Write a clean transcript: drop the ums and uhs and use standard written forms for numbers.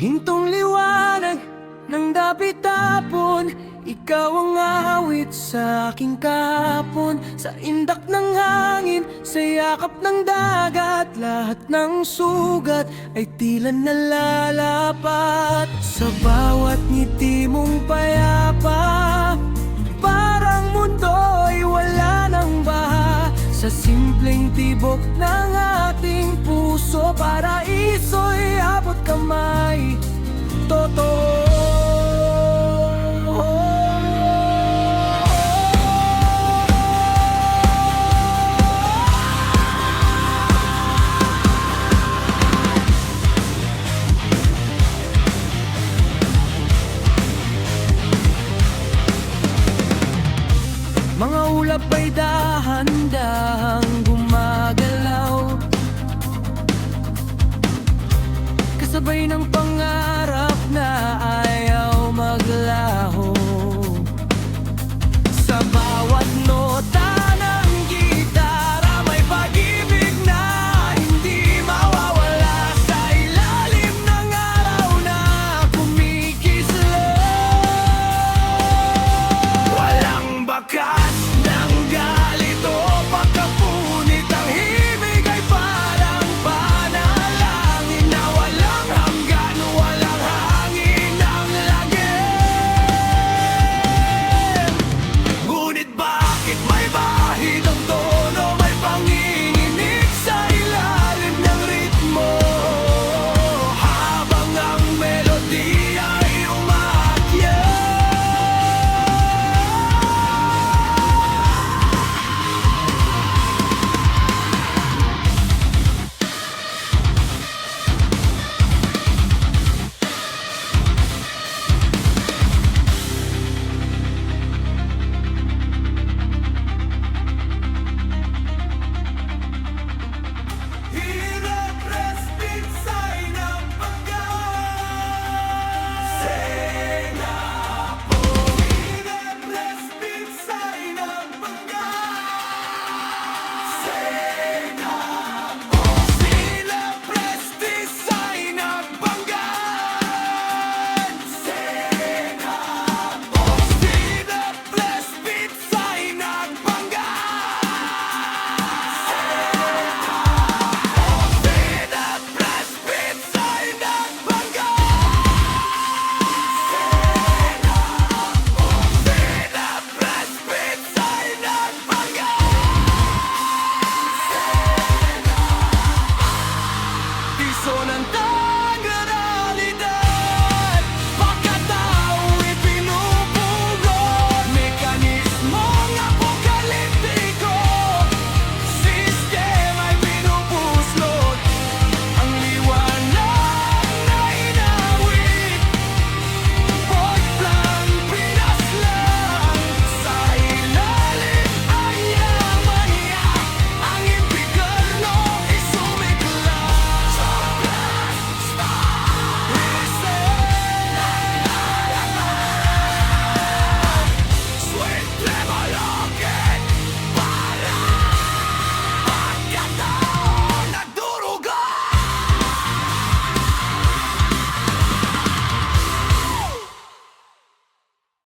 hintong liwanag ng dapit-tapon, ikaw ang awit sa aking kahapon. Sa indak ng hangin, sa yakap ng dagat, lahat ng sugat ay tila nalalapat. Sa bawat ngiti mong payapa, parang mundo'y wala ng baha. Sa simpleng tibok ng ating puso, paraiso'y abot kamay. Totoo